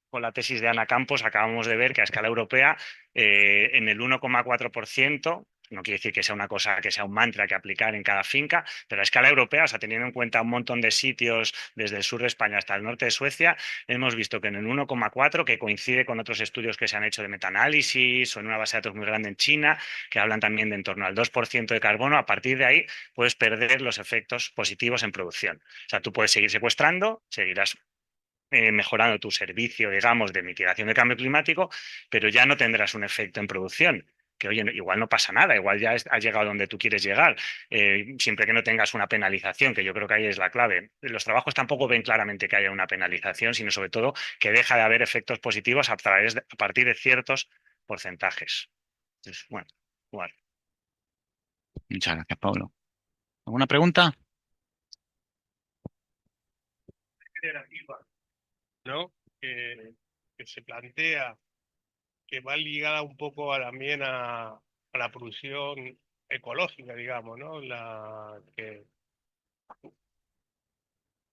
con la tesis de Ana Campos acabamos de ver que a escala europea en el 1,4%, no quiere decir que sea una cosa, que sea un mantra que aplicar en cada finca, pero a escala europea, o sea, teniendo en cuenta un montón de sitios desde el sur de España hasta el norte de Suecia, hemos visto que en el 1,4, que coincide con otros estudios que se han hecho de metaanálisis o en una base de datos muy grande en China, que hablan también de en torno al 2% de carbono, a partir de ahí puedes perder los efectos positivos en producción. O sea, tú puedes seguir secuestrando, seguirás mejorando tu servicio, digamos, de mitigación del cambio climático, pero ya no tendrás un efecto en producción. Que, oye, igual no pasa nada, igual ya has llegado donde tú quieres llegar, siempre que no tengas una penalización, que yo creo que ahí es la clave. Los trabajos tampoco ven claramente que haya una penalización, sino sobre todo que deja de haber efectos positivos a partir de ciertos porcentajes. Entonces, bueno, igual. Muchas gracias, Pablo. ¿Alguna pregunta? Generativa, ¿no? Que se plantea, que va ligada un poco también a la producción ecológica, digamos, ¿no?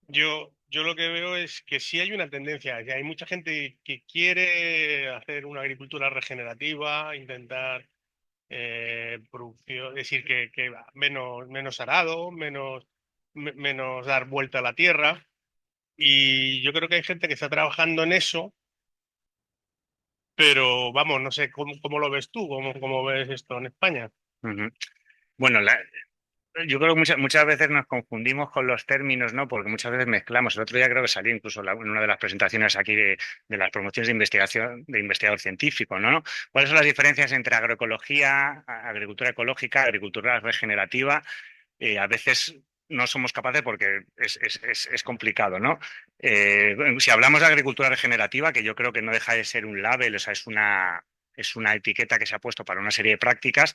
Yo lo que veo es que sí hay una tendencia, que hay mucha gente que quiere hacer una agricultura regenerativa, intentar producción, es decir, que menos arado, menos dar vuelta a la tierra. Y yo creo que hay gente que está trabajando en eso, pero vamos, no sé cómo lo ves tú, cómo ves esto en España. Ujú. Bueno, yo creo que muchas veces nos confundimos con los términos, ¿no? Porque muchas veces mezclamos. El otro día creo que salió incluso en una de las presentaciones aquí de las promociones de investigación de investigador científico, ¿no? ¿Cuáles son las diferencias entre agroecología, agricultura ecológica, agricultura regenerativa? A veces no somos capaces porque es complicado, ¿no? Si hablamos de agricultura regenerativa, que yo creo que no deja de ser un label, o sea, es una etiqueta que se ha puesto para una serie de prácticas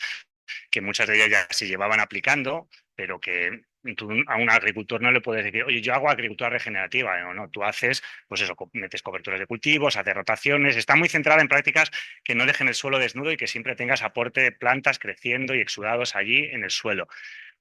que muchas de ellas ya se llevaban aplicando, pero que tú a un agricultor no le puedes decir, oye, yo hago agricultura regenerativa, no, no, tú haces, pues eso, metes coberturas de cultivos, haces rotaciones, está muy centrada en prácticas que no dejen el suelo desnudo y que siempre tengas aporte de plantas creciendo y exudados allí en el suelo.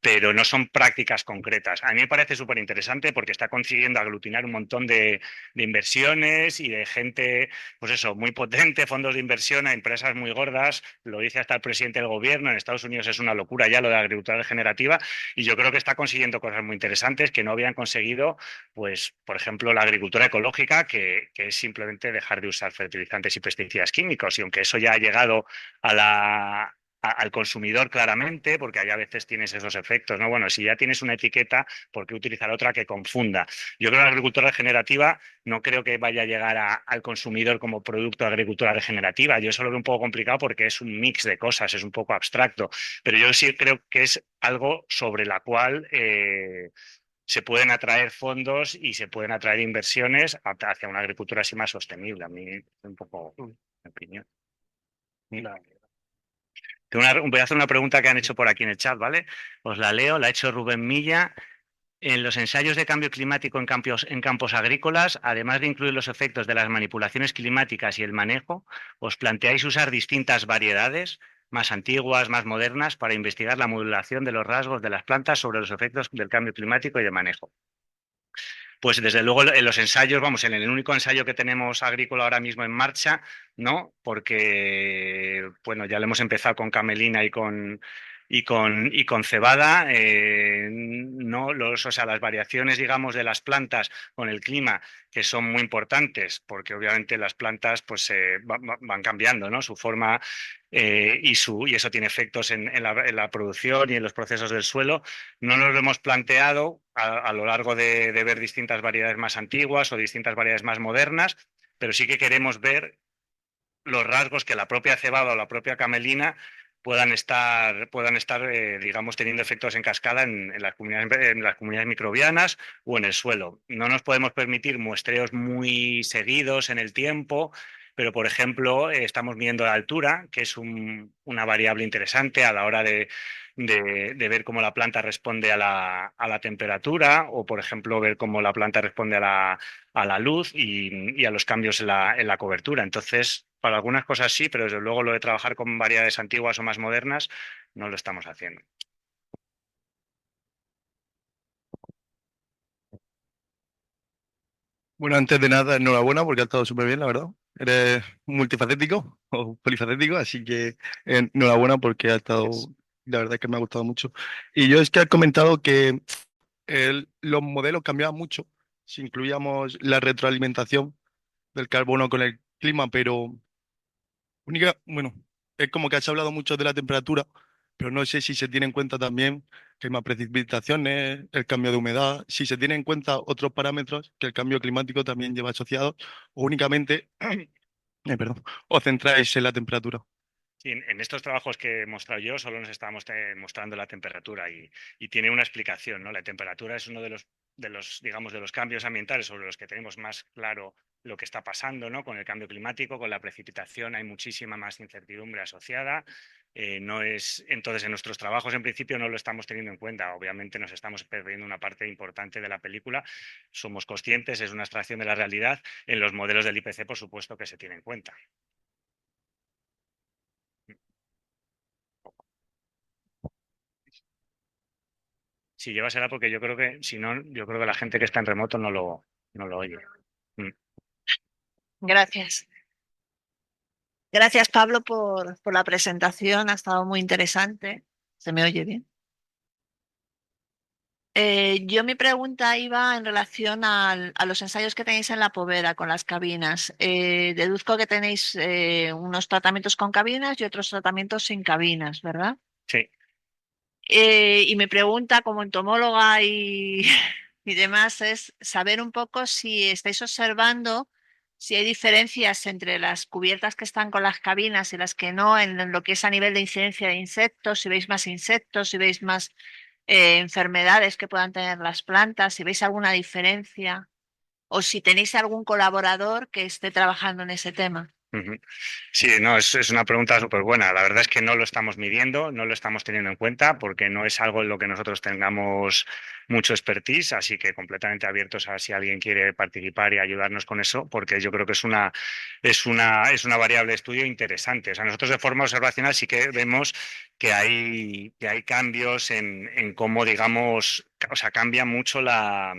pero no son prácticas concretas. A mí me parece súper interesante porque está consiguiendo aglutinar un montón de inversiones y de gente, pues eso, muy potente, fondos de inversión a empresas muy gordas. Lo dice hasta el presidente del gobierno. En Estados Unidos es una locura ya lo de la agricultura regenerativa y yo creo que está consiguiendo cosas muy interesantes que no habían conseguido, pues, por ejemplo, la agricultura ecológica, que es simplemente dejar de usar fertilizantes y pesticidas químicos. Y aunque eso ya ha llegado a al consumidor claramente, porque hay a veces tienes esos efectos, ¿no? Bueno, si ya tienes una etiqueta, ¿por qué utilizar otra que confunda? Yo creo que la agricultura regenerativa no creo que vaya a llegar al consumidor como producto de agricultura regenerativa. Yo eso lo veo un poco complicado porque es un mix de cosas, es un poco abstracto, pero yo sí creo que es algo sobre la cual se pueden atraer fondos y se pueden atraer inversiones hacia una agricultura así más sostenible. A mí es un poco mi opinión. Voy a hacer una pregunta que han hecho por aquí en el chat, ¿vale? Os la leo, la ha hecho Rubén Milla. En los ensayos de cambio climático en campos agrícolas, además de incluir los efectos de las manipulaciones climáticas y el manejo, ¿os planteáis usar distintas variedades, más antiguas, más modernas, para investigar la modulación de los rasgos de las plantas sobre los efectos del cambio climático y de manejo? Pues desde luego en los ensayos, vamos, en el único ensayo que tenemos agrícola ahora mismo en marcha, ¿no? Porque, bueno, ya lo hemos empezado con camelina y con cebada, no o sea, las variaciones, digamos, de las plantas con el clima, que son muy importantes, porque obviamente las plantas pues van cambiando, ¿no? Su forma y eso tiene efectos en la producción y en los procesos del suelo. No nos lo hemos planteado a lo largo de ver distintas variedades más antiguas o distintas variedades más modernas, pero sí que queremos ver los rasgos que la propia cebada o la propia camelina puedan estar digamos, teniendo efectos en cascada en las comunidades microbianas o en el suelo. No nos podemos permitir muestreos muy seguidos en el tiempo, pero, por ejemplo, estamos midiendo la altura, que es una variable interesante a la hora de ver cómo la planta responde a la temperatura o, por ejemplo, ver cómo la planta responde a la luz y a los cambios en la cobertura. Entonces, para algunas cosas sí, pero desde luego lo de trabajar con variedades antiguas o más modernas no lo estamos haciendo. Bueno, antes de nada, enhorabuena porque ha estado súper bien, la verdad. Eres multifacético o polifacético, así que enhorabuena porque ha estado, la verdad es que me ha gustado mucho. Y yo es que has comentado que los modelos cambiaban mucho si incluíamos la retroalimentación del carbono con el clima, pero bueno, es como que has hablado mucho de la temperatura, pero no sé si se tiene en cuenta también que hay más precipitaciones, el cambio de humedad, si se tiene en cuenta otros parámetros que el cambio climático también lleva asociados, o únicamente, perdón, os centráis en la temperatura. Sí, en estos trabajos que he mostrado yo solo nos estábamos mostrando la temperatura y tiene una explicación, ¿no? La temperatura es uno de los, digamos, de los cambios ambientales sobre los que tenemos más claro lo que está pasando, ¿no? Con el cambio climático, con la precipitación hay muchísima más incertidumbre asociada. Entonces, en nuestros trabajos en principio no lo estamos teniendo en cuenta. Obviamente nos estamos perdiendo una parte importante de la película. Somos conscientes, es una abstracción de la realidad. En los modelos del IPC, por supuesto que se tiene en cuenta. Si llévasela porque yo creo que, si no, yo creo que la gente que está en remoto no lo oye. Gracias. Gracias, Pablo, por la presentación. Ha estado muy interesante. ¿Se me oye bien? Yo mi pregunta iba en relación a los ensayos que tenéis en la Poveda con las cabinas. Deduzco que tenéis unos tratamientos con cabinas y otros tratamientos sin cabinas, ¿verdad? Sí. Y mi pregunta como entomóloga y demás es saber un poco si estáis observando si hay diferencias entre las cubiertas que están con las cabinas y las que no, en lo que es a nivel de incidencia de insectos, si veis más insectos, si veis más enfermedades que puedan tener las plantas, si veis alguna diferencia o si tenéis algún colaborador que esté trabajando en ese tema. Ujú. Sí, no, es una pregunta súper buena. La verdad es que no lo estamos midiendo, no lo estamos teniendo en cuenta porque no es algo en lo que nosotros tengamos mucho expertise, así que completamente abiertos a si alguien quiere participar y ayudarnos con eso, porque yo creo que es una variable de estudio interesante. O sea, nosotros de forma observacional sí que vemos que hay cambios en cómo, digamos, o sea, cambia mucho la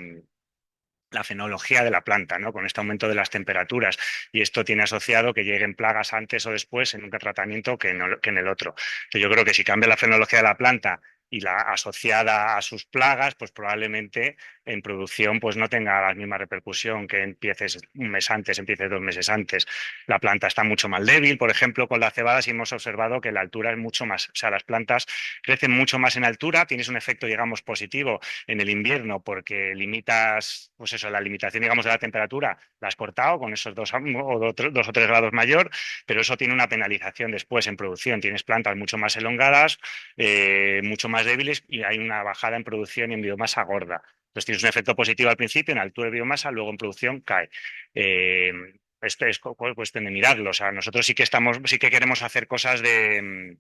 fenología de la planta, ¿no? Con este aumento de las temperaturas. Y esto tiene asociado que lleguen plagas antes o después en un tratamiento que en el otro. Entonces, yo creo que si cambia la fenología de la planta y la asociada a sus plagas, pues probablemente en producción pues no tenga la misma repercusión que empieces un mes antes, empieces 2 meses antes. La planta está mucho más débil, por ejemplo, con la cebada sí hemos observado que la altura es mucho más, o sea, las plantas crecen mucho más en altura, tienes un efecto, digamos, positivo en el invierno porque limitas, pues eso, la limitación, digamos, de la temperatura la has cortado con esos 2 o 3 grados mayor, pero eso tiene una penalización después en producción. Tienes plantas mucho más elongadas, mucho más débiles y hay una bajada en producción y en biomasa gorda. Entonces tienes un efecto positivo al principio en altura de biomasa, luego en producción cae. Eh, Esto es cuestión de mirarlo. O sea, nosotros sí que queremos hacer cosas de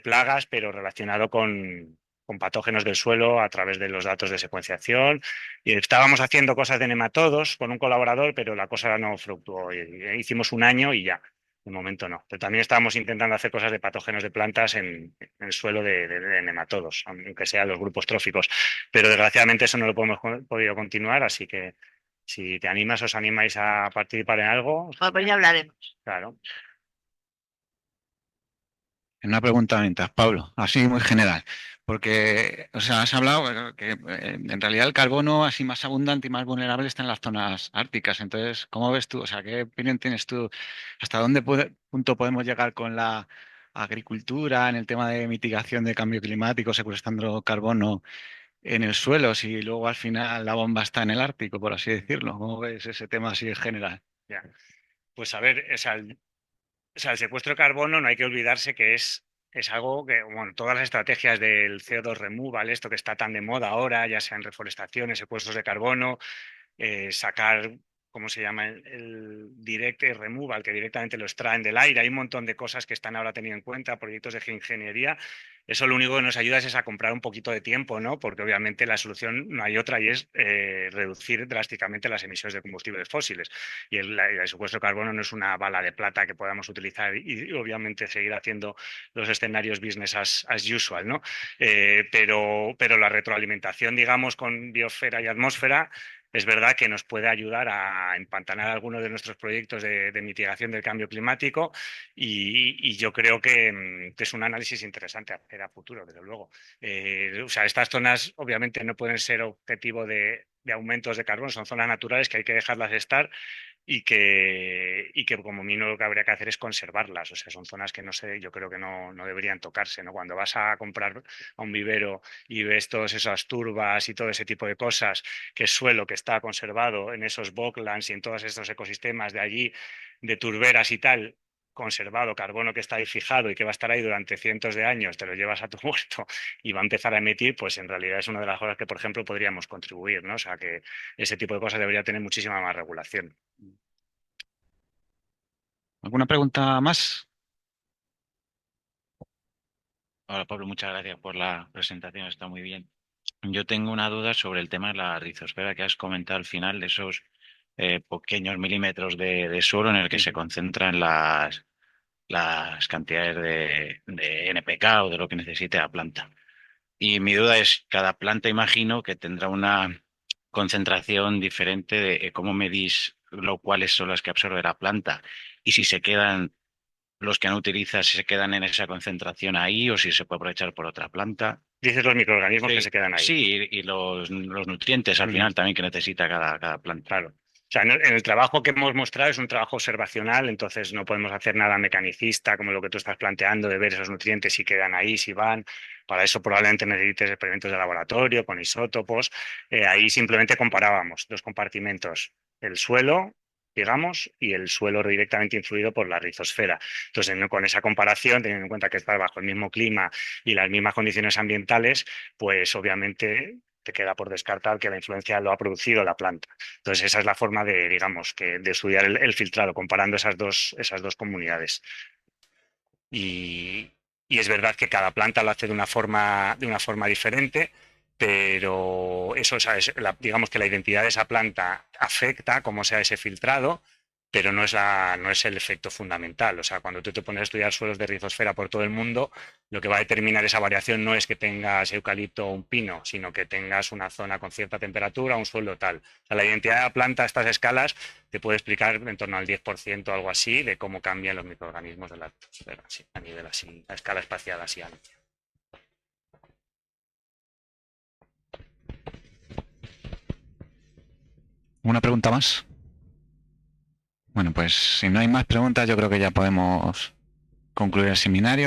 plagas, pero relacionado con patógenos del suelo a través de los datos de secuenciación. Y estábamos haciendo cosas de nematodos con un colaborador, pero la cosa no fructuó. Hicimos un año y ya. De momento no. Pero también estábamos intentando hacer cosas de patógenos de plantas en el suelo de nematodos, aunque sean los grupos tróficos. Pero desgraciadamente eso no lo podido continuar, así que si te animas, os animáis a participar en algo, Bueno, pues ya hablaremos. claro. Una pregunta mientras, Pablo, así muy general, porque, o sea, has hablado que en realidad el carbono así más abundante y más vulnerable está en las zonas árticas. Entonces, ¿cómo ves tú? O sea, ¿qué opinión tienes tú? ¿Hasta dónde punto podemos llegar con la agricultura en el tema de mitigación de cambio climático, secuestrando carbono en el suelo, si luego al final la bomba está en el Ártico, por así decirlo? ¿Cómo ves ese tema así en general? Ya. Pues a ver, o sea, el secuestro de carbono no hay que olvidarse que es algo que, bueno, todas las estrategias del CO2 removal, esto que está tan de moda ahora, ya sean reforestaciones, secuestros de carbono, sacar, ¿cómo se llama? El direct air removal, que directamente lo extraen del aire. Hay un montón de cosas que están ahora teniendo en cuenta, proyectos de geoingeniería. Eso lo único que nos ayuda es a comprar un poquito de tiempo, ¿no? Porque obviamente la solución no hay otra y es reducir drásticamente las emisiones de combustibles fósiles. Y el secuestro de carbono no es una bala de plata que podamos utilizar y obviamente seguir haciendo los escenarios business as usual, ¿no? Pero la retroalimentación, digamos, con biosfera y atmósfera es verdad que nos puede ayudar a empantanar algunos de nuestros proyectos de mitigación del cambio climático y yo creo que es un análisis interesante a hacer a futuro, desde luego. O sea, estas zonas obviamente no pueden ser objetivo de aumentos de carbono, son zonas naturales que hay que dejarlas estar y que como mínimo lo que habría que hacer es conservarlas. O sea, son zonas que no sé, yo creo que no deberían tocarse, ¿no? Cuando vas a comprar a un vivero y ves todas esas turbas y todo ese tipo de cosas, que es suelo que está conservado en esos boglands y en todos estos ecosistemas de allí, de turberas y tal, conservado, carbono que está ahí fijado y que va a estar ahí durante cientos de años, te lo llevas a tu huerto y va a empezar a emitir, pues en realidad es una de las cosas que, por ejemplo, podríamos contribuir, ¿no? O sea, que ese tipo de cosas debería tener muchísima más regulación. ¿Alguna pregunta más? Hola Pablo, muchas gracias por la presentación, está muy bien. Yo tengo una duda sobre el tema de la rizosfera que has comentado al final, de esos pequeños milímetros de suelo en el que se concentran las cantidades de NPK o de lo que necesite la planta. Y mi duda es, cada planta imagino que tendrá una concentración diferente de cómo medís cuáles son las que absorbe la planta y si se quedan los que no utilizas, si se quedan en esa concentración ahí o si se puede aprovechar por otra planta. Dices los microorganismos que Sí, se quedan ahí. sí, y los nutrientes al Ujú. final también que necesita cada planta. Claro. O sea, en el trabajo que hemos mostrado es un trabajo observacional, entonces no podemos hacer nada mecanicista como lo que tú estás planteando de ver esos nutrientes si quedan ahí, si van. Para eso probablemente necesites experimentos de laboratorio con isótopos. Ahí simplemente comparábamos dos compartimentos, el suelo, digamos, y el suelo directamente influido por la rizosfera. Entonces, con esa comparación, teniendo en cuenta que está bajo el mismo clima y las mismas condiciones ambientales, pues obviamente te queda por descartar que la influencia lo ha producido la planta. Entonces, esa es la forma de, digamos, de estudiar el filtrado, comparando esas dos comunidades. Y es verdad que cada planta lo hace de una forma diferente, pero eso, ¿sabes? Digamos que la identidad de esa planta afecta cómo sea ese filtrado, pero no es el efecto fundamental. O sea, cuando tú te pones a estudiar suelos de rizosfera por todo el mundo, lo que va a determinar esa variación no es que tengas eucalipto o un pino, sino que tengas una zona con cierta temperatura, un suelo tal. O sea, la identidad de la planta a estas escalas te puede explicar en torno al 10% o algo así de cómo cambian los microorganismos de la atmósfera, así, a nivel así, a escala espacial así amplia. ¿Una pregunta más? Bueno, pues si no hay más preguntas, yo creo que ya podemos concluir el seminario.